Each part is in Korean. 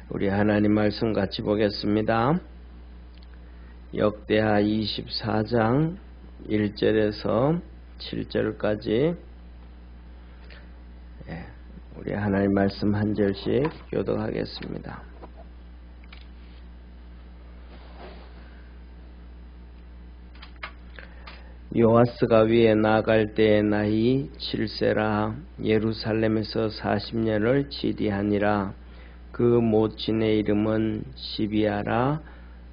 우리 하나님 말씀 같이 보겠습니다. 역대하 24장 1절에서 7절까지 우리 하나님 말씀 한 절씩 교독하겠습니다. 요아스가 위에 나아갈 때의 나이 7세라 예루살렘에서 40년을 치리하니라. 그 모친의 이름은 시비아라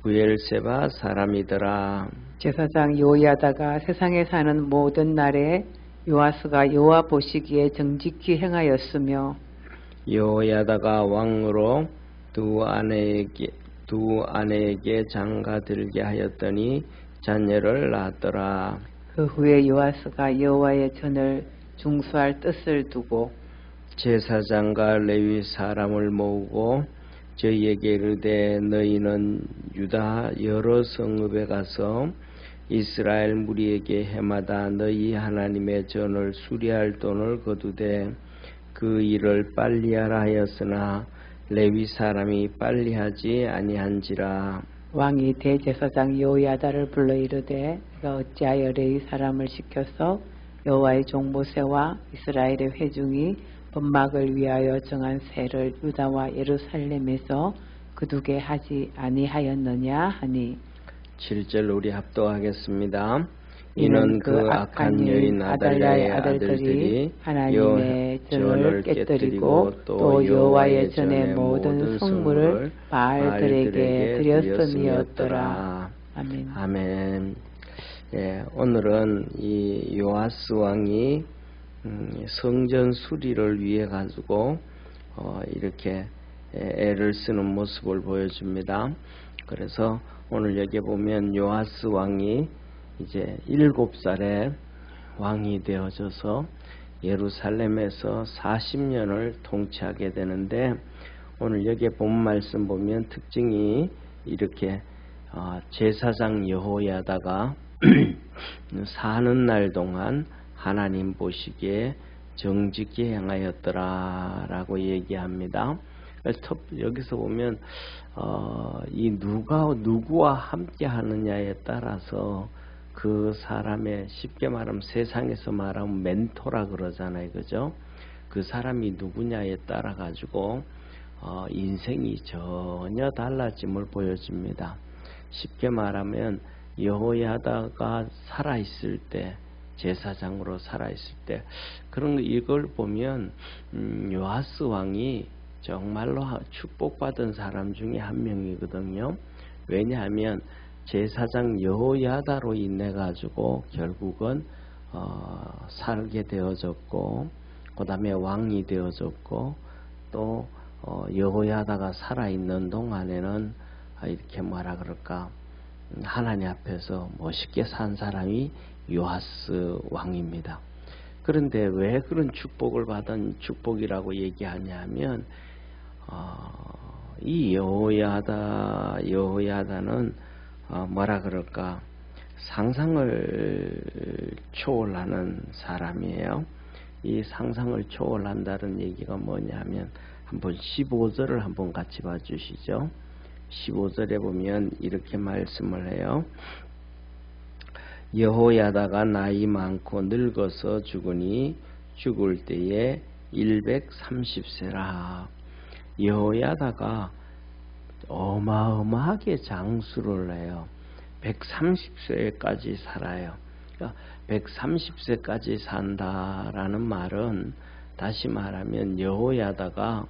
부엘세바 사람이더라. 제사장 요야다가 세상에 사는 모든 날에 요아스가 여호와 보시기에 정직히 행하였으며 요야다가 왕으로 두 아내에게 장가들게 하였더니 자녀를 낳았더라. 그 후에 요아스가 여호와의 전을 중수할 뜻을 두고 제사장과 레위 사람을 모으고 저희에게 이르되 너희는 유다 여러 성읍에 가서 이스라엘 무리에게 해마다 너희 하나님의 전을 수리할 돈을 거두되 그 일을 빨리하라 하였으나 레위 사람이 빨리하지 아니한지라. 왕이 대제사장 요야다를 불러 이르되 내가 어찌하여 레위 사람을 시켜서 여호와의 종 모세와 이스라엘의 회중이 번막을 위하여 정한 세를 유다와 예루살렘에서 거두게 하지 아니하였느냐 하니 7절 우리 합독하겠습니다. 이는 그 악한 여인 아달랴의 아들들이 하나님의 전을 깨뜨리고 또 여호와의 전의 모든 성물을 바알들에게 드렸음이었더라. 아멘. 아멘. 오늘은 이 요아스 왕이 성전 수리를 위해 가지고 이렇게 애를 쓰는 모습을 보여줍니다. 그래서 오늘 여기 보면 요아스 왕이 이제 7살에 왕이 되어져서 예루살렘에서 40년을 통치하게 되는데 오늘 여기 본 말씀 보면 특징이 이렇게 제사장 여호야다가 사는 날 동안 하나님 보시기에 정직히 행하였더라 라고 얘기합니다. 여기서 보면 이 누구와 함께 하느냐에 따라서 그 사람의 쉽게 말하면 세상에서 말하면 멘토라 그러잖아요. 그죠? 그 사람이 누구냐에 따라 가지고 인생이 전혀 달라짐을 보여줍니다. 쉽게 말하면 여호야다가 살아있을 때 제사장으로 살아있을 때 그런 이걸 보면 요아스 왕이 정말로 축복받은 사람 중에 한 명이거든요. 왜냐하면 제사장 여호야다로 인해 가지고 결국은 살게 되어졌고 그 다음에 왕이 되어졌고 또 여호야다가 살아있는 동안에는 이렇게 뭐라 그럴까 하나님 앞에서 멋있게 산 사람이 요아스 왕입니다. 그런데 왜 그런 축복을 받은 축복이라고 얘기하냐면 이 여호야다는 뭐라 그럴까 상상을 초월하는 사람이에요. 이 상상을 초월한다는 얘기가 뭐냐면 한번 15절을 한번 같이 봐주시죠. 15절에 보면 이렇게 말씀을 해요. 여호야다가 나이 많고 늙어서 죽으니 죽을 때에 130세라. 여호야다가 어마어마하게 장수를 해요. 130세까지 살아요. 그러니까 130세까지 산다라는 말은 다시 말하면 여호야다가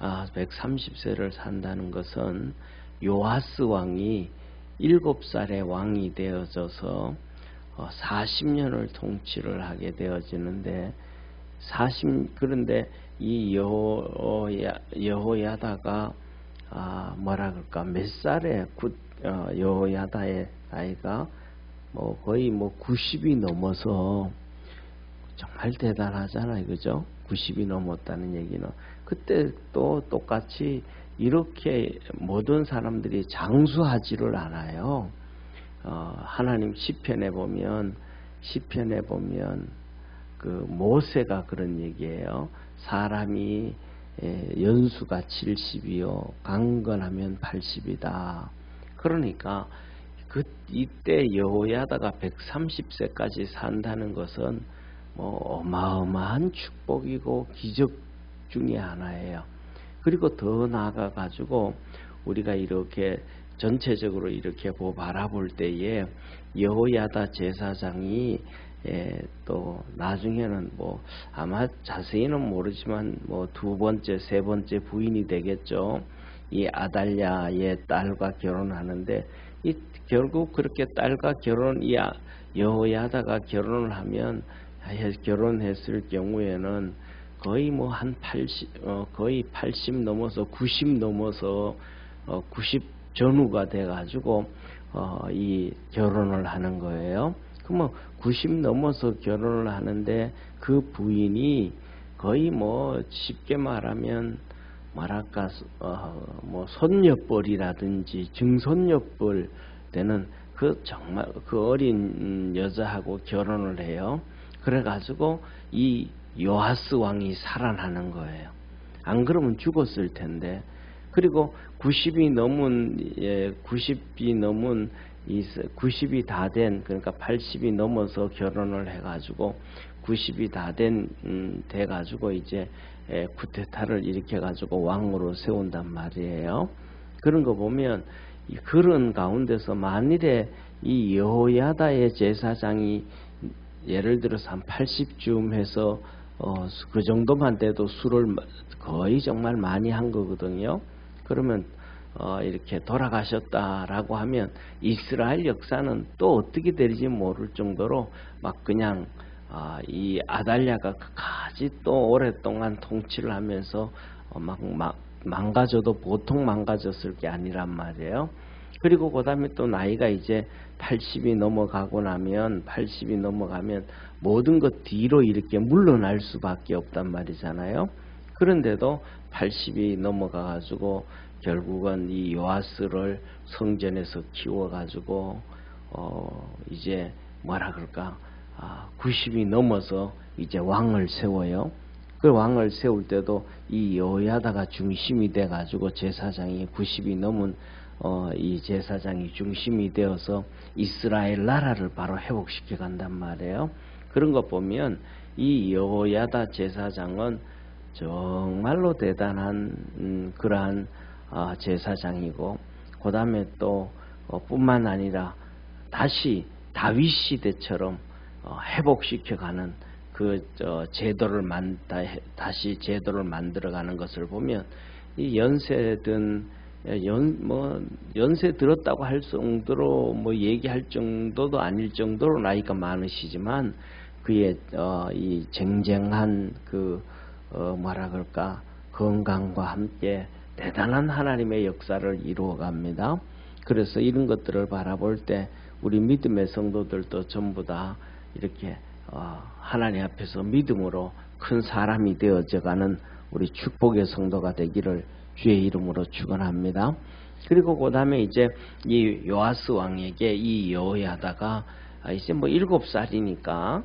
130세를 산다는 것은 요아스 왕이 7살의 왕이 되어져서 40년을 통치를 하게 되어지는데 그런데 이 여호야다가 뭐라 그럴까 몇 살에 여호야다의 나이가 거의 90이 넘어서 정말 대단하잖아요. 그죠? 90이 넘었다는 얘기는 그때 또 똑같이 이렇게 모든 사람들이 장수하지를 않아요. 하나님 시편에 보면 그 모세가 그런 얘기예요. 사람이 연수가 70이요 강건하면 80이다. 그러니까 이때 여호야다가 130세까지 산다는 것은 어마어마한 축복이고 기적 중에 하나예요. 그리고 더 나아가 가지고 우리가 이렇게 전체적으로 이렇게 바라볼 때에 여호야다 제사장이 또 나중에는 아마 자세히는 모르지만 두 번째, 세 번째 부인이 되겠죠. 이 아달랴의 딸과 결혼하는데 결국 그렇게 딸과 여호야다가 결혼을 하면 결혼했을 경우에는 거의 거의 80 넘어서 90 넘어서 90 전후가 돼 가지고 이 결혼을 하는 거예요. 그러면 90 넘어서 결혼을 하는데 그 부인이 거의 쉽게 말하면 손녀뻘이라든지 증손녀뻘 되는 정말 어린 여자하고 결혼을 해요. 그래가지고 이 요아스 왕이 살아나는 거예요. 안 그러면 죽었을 텐데. 그리고 90이 다 된, 그러니까 80이 넘어서 결혼을 해가지고 90이 다 돼가지고 이제 쿠데타를 일으켜가지고 왕으로 세운단 말이에요. 그런 거 보면 그런 가운데서 만일에 이 여호야다의 제사장이 예를 들어서 한 80쯤 해서 그 정도만 돼도 술을 거의 정말 많이 한 거거든요. 그러면 이렇게 돌아가셨다라고 하면 이스라엘 역사는 또 어떻게 될지 모를 정도로 그냥 이 아달랴가 끝까지 또 오랫동안 통치를 하면서 망가져도 보통 망가졌을 게 아니란 말이에요. 그리고 그 다음에 또 나이가 이제 80이 넘어가면 모든 것 뒤로 이렇게 물러날 수밖에 없단 말이잖아요. 그런데도 80이 넘어가가지고 결국은 이 요아스를 성전에서 키워가지고 이제 90이 넘어서 이제 왕을 세워요. 그 왕을 세울 때도 이 여호야다가 중심이 돼가지고 제사장이 90이 넘은 이 제사장이 중심이 되어서 이스라엘 나라를 바로 회복시켜 간단 말이에요. 그런 거 보면 이 여호야다 제사장은 정말로 대단한 그러한 제사장이고, 그 다음에 또 뿐만 아니라 다시 다윗 시대처럼 회복시켜가는 제도를 다시 제도를 만들어가는 것을 보면 이 연세 들었다고 할 정도로 얘기할 정도도 아닐 정도로 나이가 많으시지만 그의 이 쟁쟁한 건강과 함께 대단한 하나님의 역사를 이루어갑니다. 그래서 이런 것들을 바라볼 때 우리 믿음의 성도들도 전부 다 이렇게 하나님 앞에서 믿음으로 큰 사람이 되어져가는 우리 축복의 성도가 되기를 주의 이름으로 축원합니다. 그리고 그 다음에 이제 이 요아스 왕에게 이 여호야다가 이제 7살이니까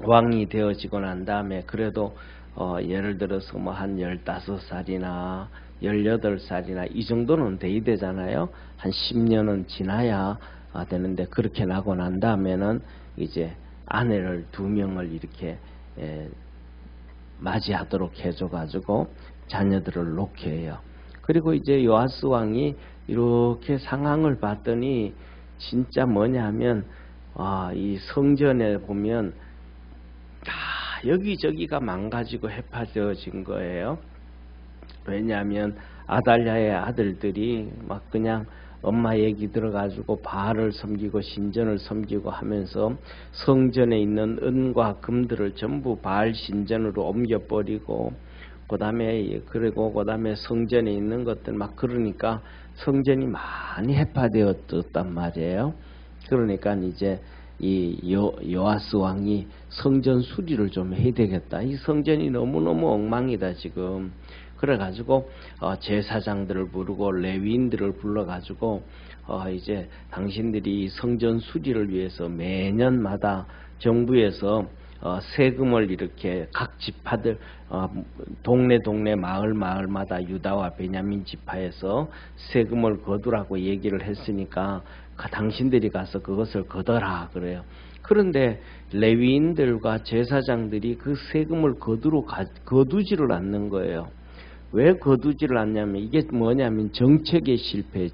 왕이 되어지고 난 다음에 그래도 예를 들어서 한 15살이나 18살이나 이 정도는 돼야 되잖아요. 한 10년은 지나야 되는데, 그렇게 나고 난 다음에는 이제 아내를 2명을 이렇게 맞이하도록 해줘가지고 자녀들을 놓게 해요. 그리고 이제 요아스 왕이 이렇게 상황을 봤더니 진짜 뭐냐면 이 성전에 보면 여기저기가 망가지고 해파져진 거예요. 왜냐하면 아달랴의 아들들이 그냥 엄마 얘기 들어가지고 바알을 섬기고 신전을 섬기고 하면서 성전에 있는 은과 금들을 전부 바알 신전으로 옮겨버리고 그리고 그다음에 성전에 있는 것들 그러니까 성전이 많이 해파되었단 말이에요. 그러니까 이제 이 요아스 왕이 성전 수리를 좀 해야 되겠다. 이 성전이 너무너무 엉망이다 지금. 그래가지고 제사장들을 부르고 레위인들을 불러가지고 이제 당신들이 성전 수리를 위해서 매년마다 정부에서 세금을 이렇게 각 지파들 동네 마을마다 유다와 베냐민 지파에서 세금을 거두라고 얘기를 했으니까 당신들이 가서 그것을 거둬라 그래요. 그런데 레위인들과 제사장들이 그 세금을 거두지를 않는 거예요. 왜 거두지를 않냐면 이게 뭐냐면 정책의 실패.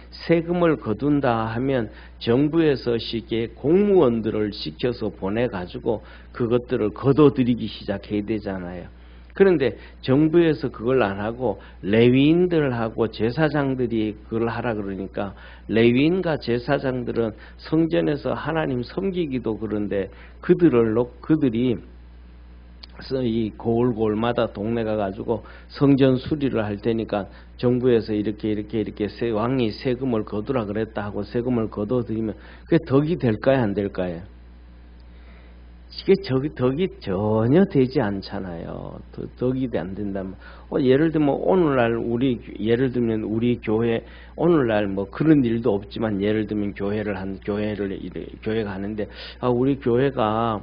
세금을 거둔다 하면 정부에서 시기에 공무원들을 시켜서 보내가지고 그것들을 거둬들이기 시작해야 되잖아요. 그런데 정부에서 그걸 안 하고 레위인들하고 제사장들이 그걸 하라 그러니까 레위인과 제사장들은 성전에서 하나님 섬기기도 그런데 그들이 이 고을마다 동네 가가지고 성전 수리를 할 테니까 정부에서 이렇게 왕이 세금을 거두라 그랬다 하고 세금을 거둬들이면 그게 덕이 될까요, 안 될까요? 이게 덕이 전혀 되지 않잖아요. 덕이 안 된다면 예를 들면 오늘날 우리 교회 오늘날 뭐 그런 일도 없지만 예를 들면 교회가 하는데 우리 교회가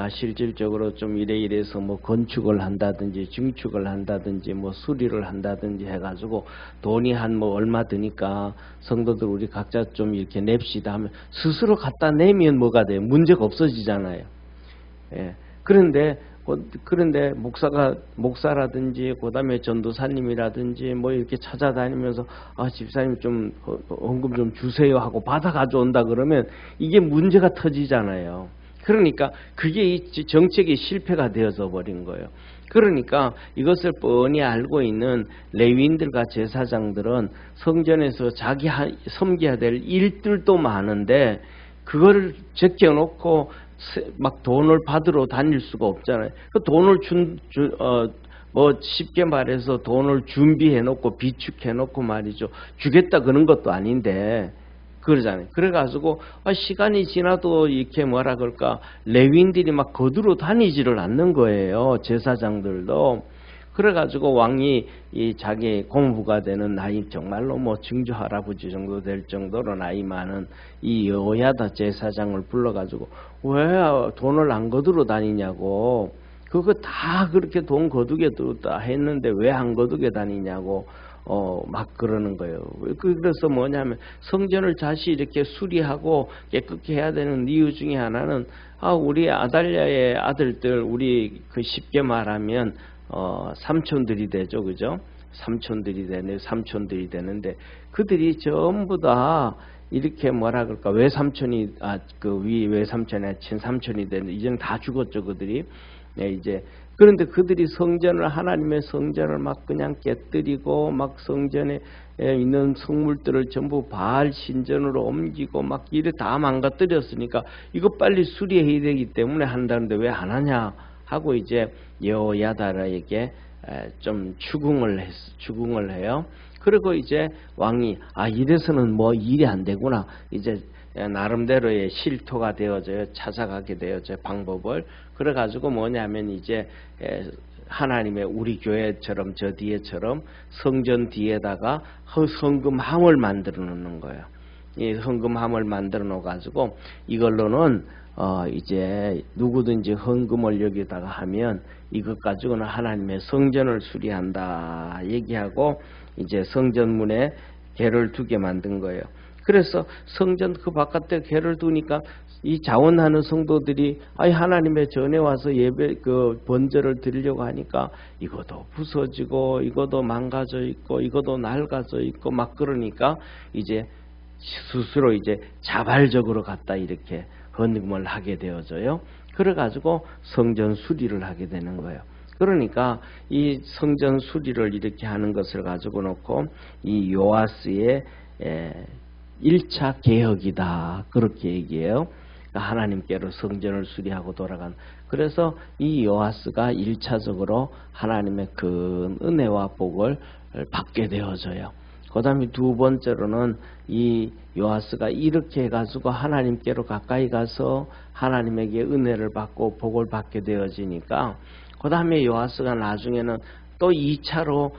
실질적으로 좀 이래서 뭐 건축을 한다든지 증축을 한다든지 뭐 수리를 한다든지 해가지고 돈이 한 뭐 얼마 드니까 성도들 우리 각자 좀 이렇게 냅시다 하면 스스로 갖다 내면 뭐가 돼요? 문제가 없어지잖아요. 예. 그런데 목사라든지 그다음에 전도사님이라든지 뭐 이렇게 찾아다니면서 집사님 좀 헌금 좀 주세요 하고 받아 가져온다 그러면 이게 문제가 터지잖아요. 그러니까 그게 이 정책의 실패가 되어져 버린 거예요. 그러니까 이것을 뻔히 알고 있는 레위인들과 제사장들은 성전에서 자기 섬겨야 될 일들도 많은데 그거를 제껴놓고 막 돈을 받으러 다닐 수가 없잖아요. 그 돈을 쉽게 말해서 돈을 준비해놓고 비축해놓고 말이죠. 주겠다 그런 것도 아닌데 그러잖아요. 그래가지고 시간이 지나도 이렇게 뭐라 그럴까 레위인들이 막 거두러 다니지를 않는 거예요. 제사장들도. 그래가지고 왕이 이 자기 공부가 되는 나이 정말로 뭐 증조 할아버지 정도 될 정도로 나이 많은 이 여호야다 제사장을 불러가지고 왜 돈을 안 거두러 다니냐고 그거 다 그렇게 돈 거두게 다 했는데 왜 안 거두게 다니냐고 막 그러는 거예요. 그래서 뭐냐면 성전을 다시 이렇게 수리하고 깨끗게 해야 되는 이유 중에 하나는 우리 아달랴의 아들들 우리 그 쉽게 말하면 삼촌들이 되죠, 그죠? 삼촌들이 되는데 그들이 전부 다 이렇게 뭐라 그럴까 외삼촌이 외삼촌이 친삼촌이 되는데 이제는 다 죽었죠, 그들이. 네, 이제 그런데 그들이 하나님의 성전을 막 그냥 깨뜨리고 막 성전에 있는 성물들을 전부 바알 신전으로 옮기고 막 이래 다 망가뜨렸으니까 이거 빨리 수리해야 되기 때문에 한다는데 왜 안 하냐 하고 이제 여호야다에게 좀 추궁을 해요. 그리고 이제 왕이 이래서는 뭐 일이 안 되구나. 이제 나름대로의 실토가 되어져요. 찾아가게 되어져요. 방법을. 그래가지고 뭐냐면 이제 하나님의 우리 교회처럼 저 뒤에처럼 성전 뒤에다가 헌금함을 만들어 놓는 거예요. 이 헌금함을 만들어 놓아가지고 이걸로는 이제 누구든지 헌금을 여기다가 하면 이것 가지고는 하나님의 성전을 수리한다 얘기하고 이제 성전문에 개를 2개 만든 거예요. 그래서 성전 그 바깥에 개를 두니까 이 자원하는 성도들이 하나님의 전에 와서 예배 그 번제를 드리려고 하니까 이것도 부서지고 이것도 망가져 있고 이것도 낡아져 있고 막 그러니까 이제 스스로 이제 자발적으로 갖다 이렇게 헌금을 하게 되어져요. 그래가지고 성전 수리를 하게 되는 거예요. 그러니까 이 성전 수리를 이렇게 하는 것을 가지고 놓고 이 요아스의 1차 개혁이다 그렇게 얘기해요. 그러니까 하나님께로 성전을 수리하고 돌아간. 그래서 이 요아스가 1차적으로 하나님의 큰 은혜와 복을 받게 되어져요. 그 다음에 2번째로는 이 요아스가 이렇게 해가지고 하나님께로 가까이 가서 하나님에게 은혜를 받고 복을 받게 되어지니까 그 다음에 요아스가 나중에는 또 2차로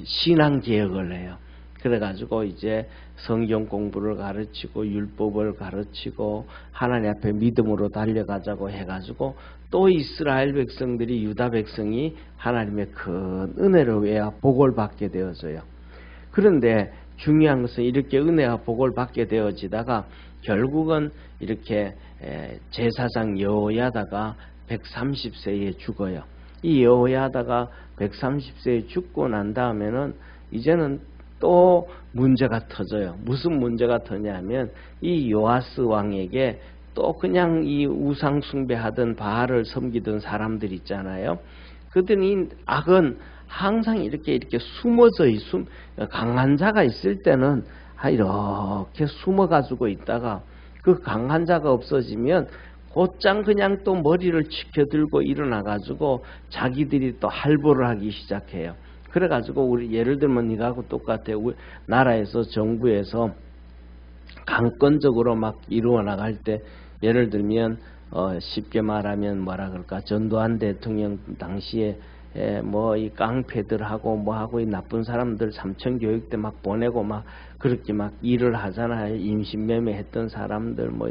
신앙개혁을 해요. 그래가지고 이제 성경 공부를 가르치고 율법을 가르치고 하나님 앞에 믿음으로 달려가자고 해가지고 또 이스라엘 백성들이 유다 백성이 하나님의 큰 은혜를 위하여 복을 받게 되어져요. 그런데 중요한 것은 이렇게 은혜와 복을 받게 되어지다가 결국은 이렇게 제사장 여호야다가 130세에 죽어요. 이 여호야다가 130세에 죽고 난 다음에는 이제는 또 문제가 터져요. 무슨 문제가 터냐면 이 요아스 왕에게 또 그냥 이 우상 숭배하던 바알을 섬기던 사람들 있잖아요. 그들이 악은 항상 이렇게 숨어져 강한 자가 있을 때는 이렇게 숨어가지고 있다가 그 강한 자가 없어지면 곧장 그냥 또 머리를 치켜들고 일어나가지고 자기들이 또 할보를 하기 시작해요. 그래가지고 우리 예를 들면 이거하고 똑같아요. 우리 나라에서 정부에서 강권적으로 막 이루어 나갈 때 예를 들면 쉽게 말하면 뭐라 그럴까 전두환 대통령 당시에 뭐 이 깡패들하고 뭐하고 이 나쁜 사람들 삼천교육 때 막 보내고 막 그렇게 막 일을 하잖아요. 임신매매 했던 사람들 뭐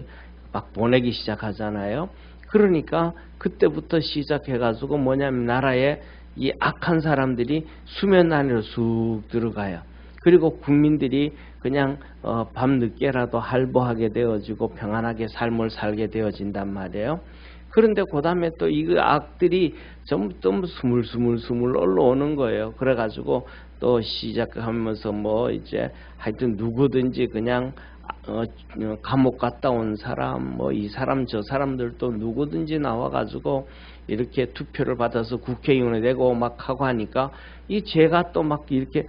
막 보내기 시작하잖아요. 그러니까 그때부터 시작해가지고 뭐냐면 나라에 이 악한 사람들이 수면 안으로 쑥 들어가요. 그리고 국민들이 그냥 밤늦게라도 할보하게 되어지고 평안하게 삶을 살게 되어진단 말이에요. 그런데 그 다음에 또 이 악들이 전부 스물스물 올라오는 거예요. 그래가지고 또 시작하면서 뭐 이제 하여튼 누구든지 그냥 감옥 갔다 온 사람 뭐 이 사람 저 사람들도 누구든지 나와가지고 이렇게 투표를 받아서 국회의원이 되고 막 하고 하니까 이 죄가 또 막 이렇게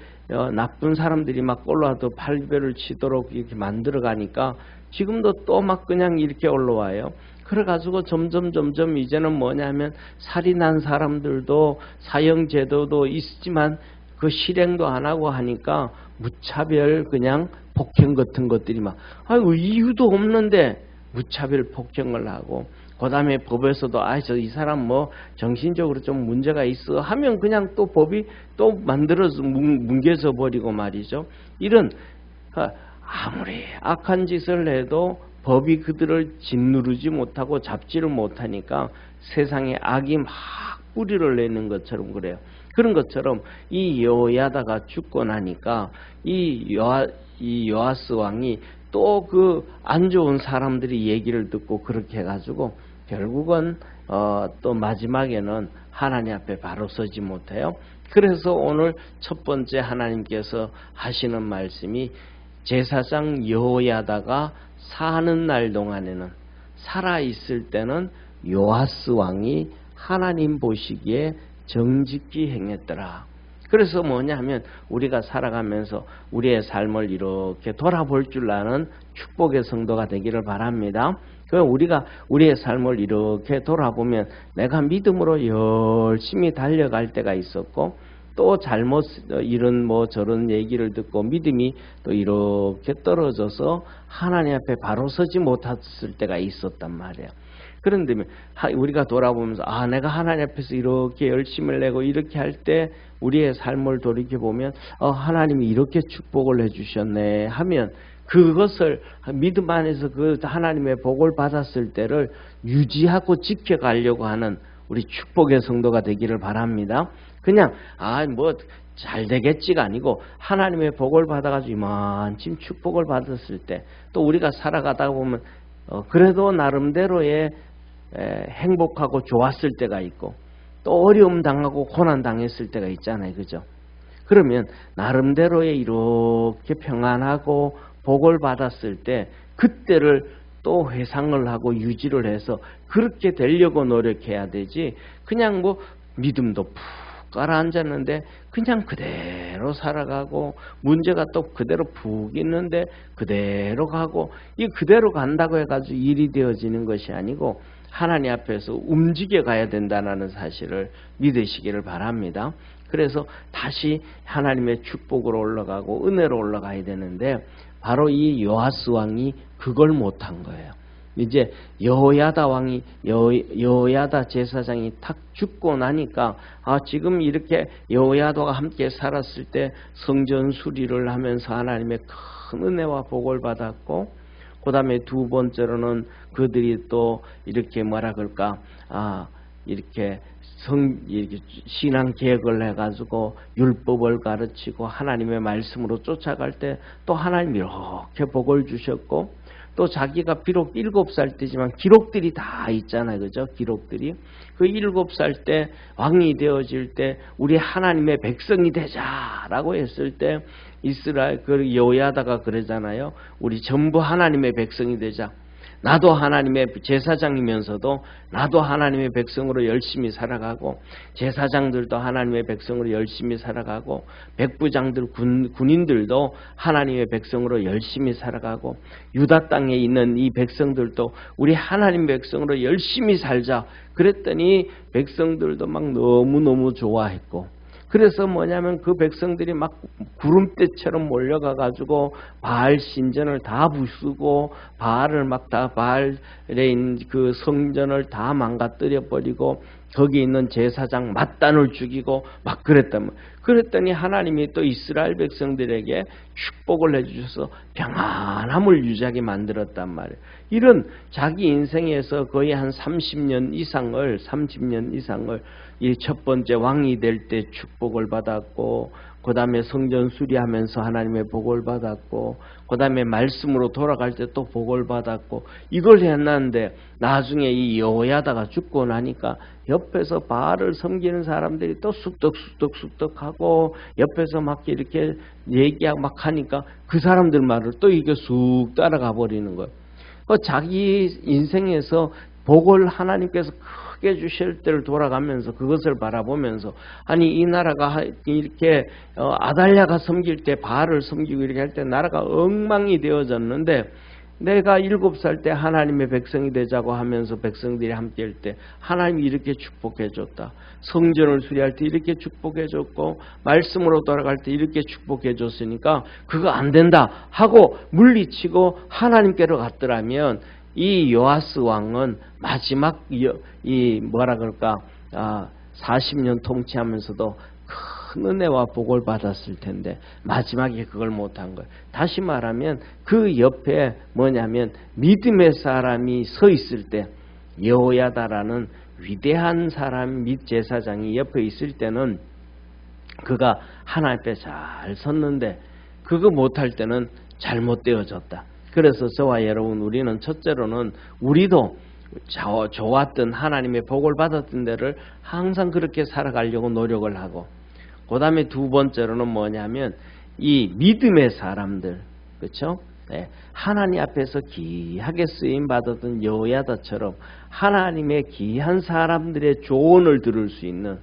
나쁜 사람들이 막 올라와도 팔배를 치도록 이렇게 만들어 가니까 지금도 또 막 그냥 이렇게 올라와요. 그래가지고 점점 이제는 뭐냐면 살인한 사람들도 사형제도도 있지만 그 실행도 안 하고 하니까 무차별 그냥 폭행 같은 것들이 막 아이고 이유도 없는데 무차별 폭행을 하고 그 다음에 법에서도 이 사람 뭐 정신적으로 좀 문제가 있어 하면 그냥 또 법이 또 만들어서 뭉개져 버리고 말이죠. 이런 아무리 악한 짓을 해도 법이 그들을 짓누르지 못하고 잡지를 못하니까 세상에 악이 막 뿌리를 내는 것처럼 그래요. 그런 것처럼 이 여호야다가 죽고 나니까 이 요아스 왕이 또 그 안 좋은 사람들이 얘기를 듣고 그렇게 해가지고 결국은 또 마지막에는 하나님 앞에 바로 서지 못해요. 그래서 오늘 첫 번째 하나님께서 하시는 말씀이 제사장 여호야다가 사는 날 동안에는 살아있을 때는 요아스 왕이 하나님 보시기에 정직히 행했더라. 그래서 뭐냐면 우리가 살아가면서 우리의 삶을 이렇게 돌아볼 줄 아는 축복의 성도가 되기를 바랍니다. 우리가 우리의 삶을 이렇게 돌아보면 내가 믿음으로 열심히 달려갈 때가 있었고 또 잘못 이런 뭐 저런 얘기를 듣고 믿음이 또 이렇게 떨어져서 하나님 앞에 바로 서지 못했을 때가 있었단 말이에요. 그런데 우리가 돌아보면서 내가 하나님 앞에서 이렇게 열심을 내고 이렇게 할 때 우리의 삶을 돌이켜보면 하나님이 이렇게 축복을 해주셨네 하면 그것을 믿음 안에서 그 하나님의 복을 받았을 때를 유지하고 지켜가려고 하는 우리 축복의 성도가 되기를 바랍니다. 그냥 뭐 잘 되겠지가 아니고 하나님의 복을 받아가지고 이만큼 축복을 받았을 때 또 우리가 살아가다 보면 그래도 나름대로의 행복하고 좋았을 때가 있고 또 어려움 당하고 고난 당했을 때가 있잖아요. 그죠? 그러면 나름대로의 이렇게 평안하고 복을 받았을 때 그때를 또 회상을 하고 유지를 해서 그렇게 되려고 노력해야 되지 그냥 뭐 믿음도 푹 가라앉았는데 그냥 그대로 살아가고 문제가 또 그대로 푹 있는데 그대로 가고 이 그대로 간다고 해가지고 일이 되어지는 것이 아니고 하나님 앞에서 움직여 가야 된다는 사실을 믿으시기를 바랍니다. 그래서 다시 하나님의 축복으로 올라가고 은혜로 올라가야 되는데 바로 이 요아스 왕이 그걸 못한 거예요. 이제 여호야다 왕이 여호야다 제사장이 탁 죽고 나니까 지금 이렇게 여호야다가 함께 살았을 때 성전 수리를 하면서 하나님의 큰 은혜와 복을 받았고, 그 다음에 두 번째로는 그들이 또 이렇게 뭐라 그럴까 이렇게 신앙 개혁을 해가지고 율법을 가르치고 하나님의 말씀으로 쫓아갈 때 또 하나님이 이렇게 복을 주셨고, 또 자기가 비록 7살 때지만 기록들이 다 있잖아요. 그죠? 기록들이. 그 7살 때 왕이 되어질 때 우리 하나님의 백성이 되자라고 했을 때 이스라엘 그 여호야다가 그러잖아요. 우리 전부 하나님의 백성이 되자. 나도 하나님의 제사장이면서도 나도 하나님의 백성으로 열심히 살아가고, 제사장들도 하나님의 백성으로 열심히 살아가고, 백부장들 군인들도 하나님의 백성으로 열심히 살아가고, 유다 땅에 있는 이 백성들도 우리 하나님 백성으로 열심히 살자. 그랬더니 백성들도 막 너무너무 좋아했고, 그래서 뭐냐면 그 백성들이 막 구름대처럼 몰려가 가지고 바알 신전을 다 부수고, 바알을 막 다 바알에 있는 그 성전을 다 망가뜨려 버리고, 거기 있는 제사장 맏단을 죽이고 막 그랬다면, 그랬더니 하나님이 또 이스라엘 백성들에게 축복을 해주셔서 평안함을 유지하게 만들었단 말이에요. 이런 자기 인생에서 거의 한 30년 이상을 이 첫 번째 왕이 될 때 축복을 받았고, 그 다음에 성전 수리하면서 하나님의 복을 받았고, 그 다음에 말씀으로 돌아갈 때 또 복을 받았고, 이걸 해놨는데 나중에 이 여호야다가 죽고 나니까 옆에서 바알을 섬기는 사람들이 또 쑥덕쑥덕하고 옆에서 막 이렇게 얘기하고 막 하니까 그 사람들 말을 또 이게 쑥 따라가 버리는 거예요. 자기 인생에서 복을 하나님께서 크게 주실 때를 돌아가면서 그것을 바라보면서, 아니 이 나라가 이렇게 아달랴가 섬길 때 바알을 섬기고 이렇게 할 때 나라가 엉망이 되어졌는데, 내가 7살 때 하나님의 백성이 되자고 하면서 백성들이 함께 할 때 하나님이 이렇게 축복해 줬다. 성전을 수리할 때 이렇게 축복해 줬고, 말씀으로 돌아갈 때 이렇게 축복해 줬으니까 그거 안 된다 하고 물리치고 하나님께로 갔더라면, 이 요아스 왕은 마지막 이 뭐라 그럴까 40년 통치하면서도 큰 은혜와 복을 받았을 텐데 마지막에 그걸 못한 거예요. 다시 말하면 그 옆에 뭐냐면 믿음의 사람이 서 있을 때, 여호야다라는 위대한 사람 및 제사장이 옆에 있을 때는 그가 하나님 앞에 잘 섰는데, 그거 못할 때는 잘못되어졌다. 그래서 저와 여러분, 우리는 첫째로는 우리도 좋았던 하나님의 복을 받았던 데를 항상 그렇게 살아가려고 노력을 하고, 그 다음에 두 번째로는 뭐냐면 이 믿음의 사람들, 그렇죠? 네. 하나님 앞에서 귀하게 쓰임 받았던 여호야다처럼 하나님의 귀한 사람들의 조언을 들을 수 있는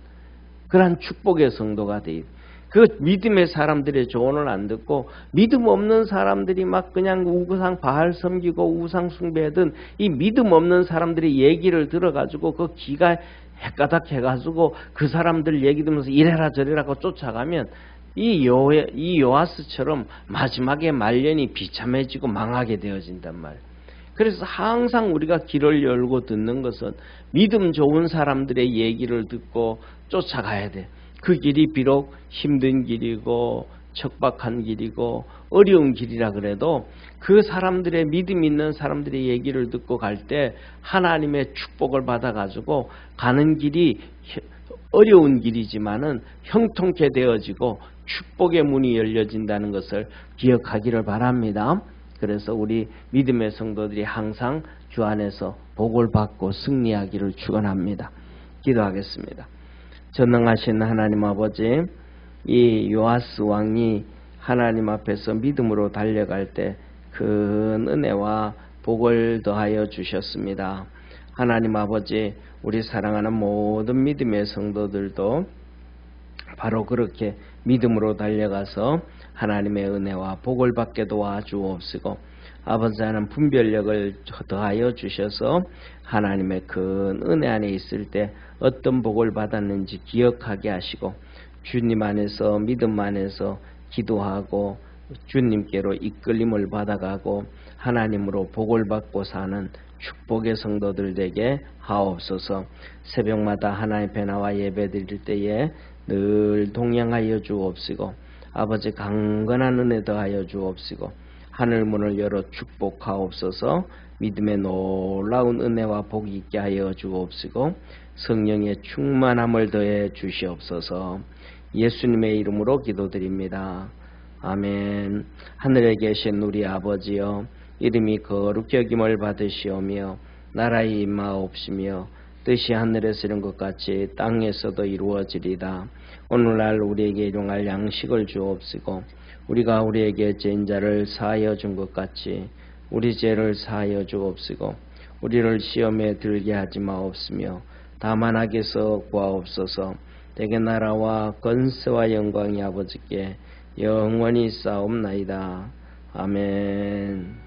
그러한 축복의 성도가 되어, 그 믿음의 사람들의 조언을 안 듣고 믿음 없는 사람들이 막 그냥 우상 바알 섬기고 우상 숭배하던 이 믿음 없는 사람들의 얘기를 들어가지고 그 귀가 헷가닥 해가지고 그 사람들 얘기 들으면서 이래라 저래라고 쫓아가면 이 요아스처럼 마지막에 말년이 비참해지고 망하게 되어진단 말이에요. 그래서 항상 우리가 귀를 열고 듣는 것은 믿음 좋은 사람들의 얘기를 듣고 쫓아가야 돼. 그 길이 비록 힘든 길이고 척박한 길이고 어려운 길이라 그래도 그 사람들의 믿음 있는 사람들의 얘기를 듣고 갈 때 하나님의 축복을 받아가지고 가는 길이 어려운 길이지만은 형통케 되어지고 축복의 문이 열려진다는 것을 기억하기를 바랍니다. 그래서 우리 믿음의 성도들이 항상 주 안에서 복을 받고 승리하기를 축원합니다. 기도하겠습니다. 전능하신 하나님 아버지, 이 요아스 왕이 하나님 앞에서 믿음으로 달려갈 때 큰 은혜와 복을 더하여 주셨습니다. 하나님 아버지, 우리 사랑하는 모든 믿음의 성도들도 바로 그렇게 믿음으로 달려가서 하나님의 은혜와 복을 받게 도와주옵시고, 아버지 하나님 분별력을 더하여 주셔서 하나님의 큰 은혜 안에 있을 때 어떤 복을 받았는지 기억하게 하시고, 주님 안에서 믿음 안에서 기도하고 주님께로 이끌림을 받아가고 하나님으로 복을 받고 사는 축복의 성도들 되게 하옵소서. 새벽마다 하나님 앞에 나와 예배드릴 때에 늘 동행하여 주옵시고 아버지 강건한 은혜 더하여 주옵시고 하늘문을 열어 축복하옵소서. 믿음의 놀라운 은혜와 복이 있게 하여 주옵시고 성령의 충만함을 더해 주시옵소서. 예수님의 이름으로 기도드립니다. 아멘. 하늘에 계신 우리 아버지여, 이름이 거룩히 여김을 받으시오며 나라의 임하옵시며 뜻이 하늘에서 이룬 것 같이 땅에서도 이루어지리다. 오늘날 우리에게 일용할 양식을 주옵시고 우리가 우리에게 죄인 자를 사하여 준 것 같이 우리 죄를 사하여 주옵시고 우리를 시험에 들게 하지 마옵시며 다만 악에서 구하옵소서. 대개 나라와 권세와 영광이 아버지께 영원히 싸움나이다. 아멘.